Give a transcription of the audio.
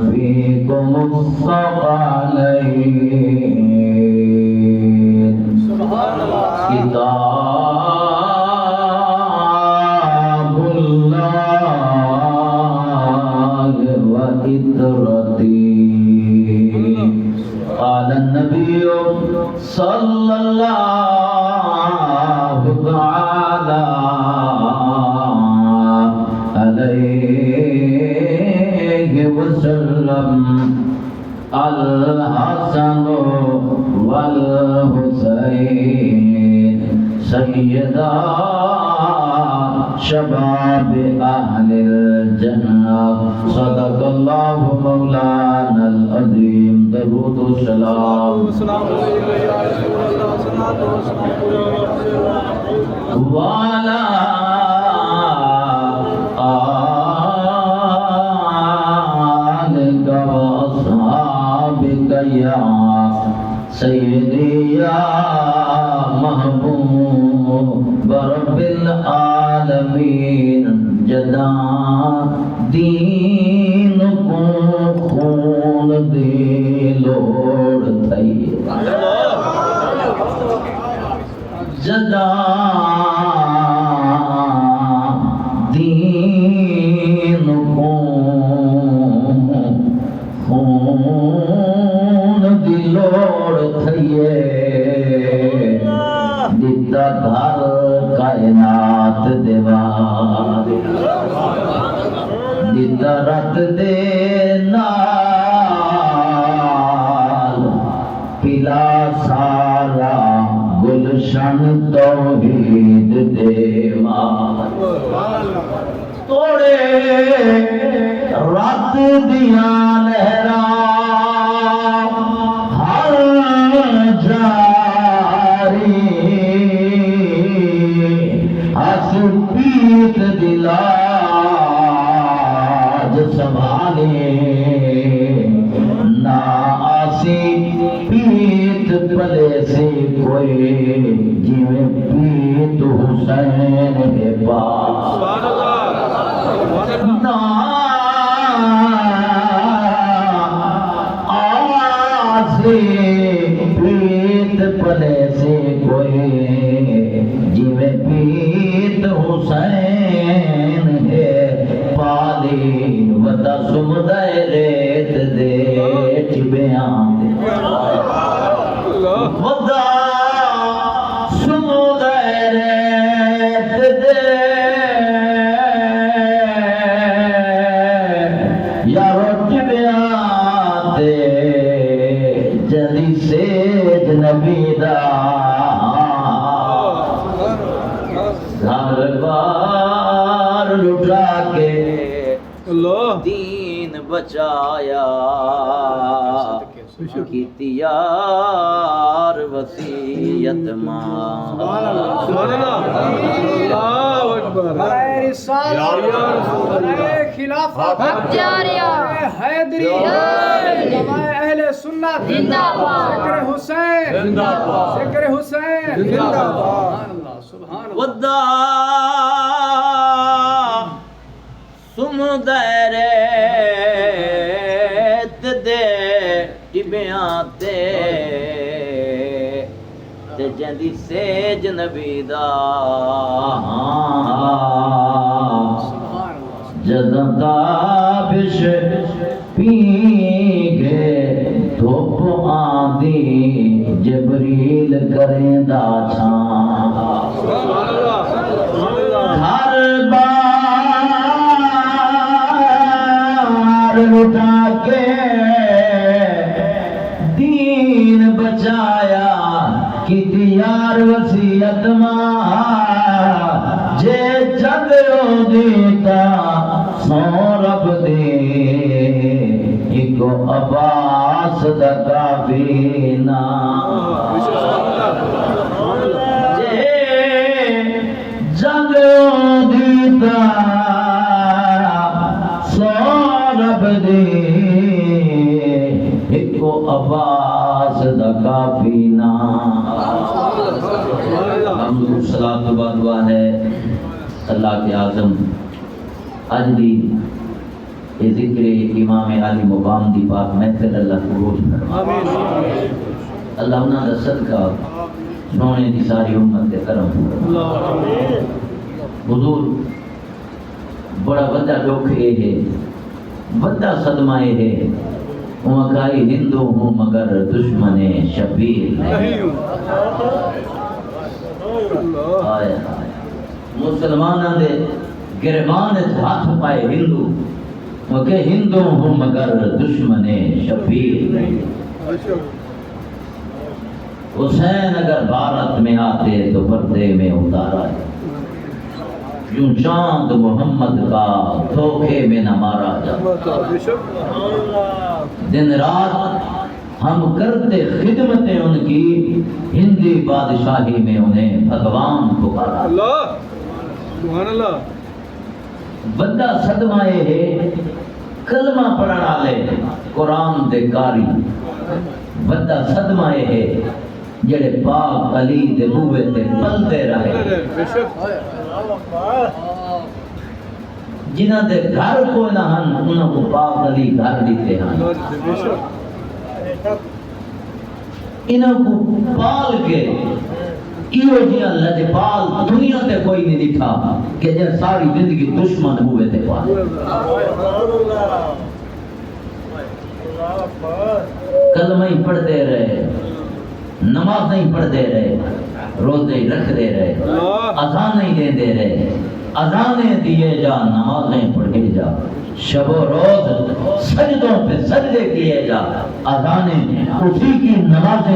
فيكم الثقلين كتاب الله وإطرتي قال النبي صلى الله تعالى عليه وسلم الحسن والحسين سيدا شباب أهل الجنة صدق الله مولانا العظيم درود السلام وعلى آلك وأصحابك يا سيدي يا محبوب رب العالمین جدا دین کو خون دی لوڑ تھی جدا دین کو خون دی لوڑ تھئیے دیتا گھر کائنات دیوار دیتا رت دے نال پلا سارا گلشن توحید دیوار توڑے رت دیاں لہراں ہر جاری ہس پیت دلاج سنبھالے نہ آسی پیت پلے سے کوئی جیویں پیت حسین ہے پاس نہ آسی پیت پلے سے کوئی جیویں پیت حسین ہے پالی ودا سمدے ریت دے چبیاں دے ودا سمدے ریت دے یا چبیاں دے جلی سیج نبی دا ہر بار لٹا کے دین بچایا کیتی یار وصیت ماں سبحان اللہ اللہ اکبر رسالت خلافت جاریہ حیدری جماعت اہل سنت زندہ باد ذکر حسین زندہ باد ذکر حسین زندہ باد سبحان اللہ سبحان اللہ ودا سمدے ریت دے ٹبیاں تے جندی سیج نبی دا جداں تابش پی گے دھوپ آندی جبریل کریں دا چھان ہر بار لٹا کے دین بچایا کی دیار وصیت ماں جے جگ رو دیتا سو رب دے ایکو عباس دا کافینا جے جگ رو دیتا سو رب دے ایکو عباس دا کافینا حمد صلاۃ و دعا ہے اللہ کے اعظم اج دی یہ ذکر امام علی مقام دی پاک محفل اللہ قبول فرمائے آمین اللہ انہاں دا صدقہ سونے دی ساری امت دے کرم فرمائے حضور بڑا بڑا دکھ یہ ہے بڑا صدمہ یہ ہے وہاں کہا ہندو ہوں مگر دشمن شبیر نہیں آیا مسلمانہ دے گرمان ہاتھ پائے ہندو وہ کہ ہندو ہوں مگر دشمن شبیر نہیں حسین اگر بھارت میں آتے تو پردے میں اتارا ہے یوں چاند محمد کا دھوکے میں نہ مارا جاتا دن رات ہم کرتے خدمتیں ان کی ہندی بادشاہی میں انہیں بھگوان پکارا اللہ سبحان اللہ بندہ صدمہ یہ ہے کلمہ پڑھنا لے قرآن دے کاری بندہ صدمہ یہ ہے جڑے پاک علی دے بوئے تے پلتے رہے جنہ دے گھر کوئی نہ ہن انہوں کو پاک علی گھر دیتے ہیں انہوں کو پال کے ایو جیاں لجپال دنیا تے کوئی نہیں دکھا کہ جن ساری زندگی دشمن ہوئے تے پال کلمہ ہی پڑھتے رہے نماز نہیں پڑھتے رہے روزے ہی رکھتے رہے اذان نہیں دیتے رہے اذانیں دیے جا نمازیں پڑھے جا شب و روز سجدوں پہ سجدے کیے جا اذانیں اسی کی نمازیں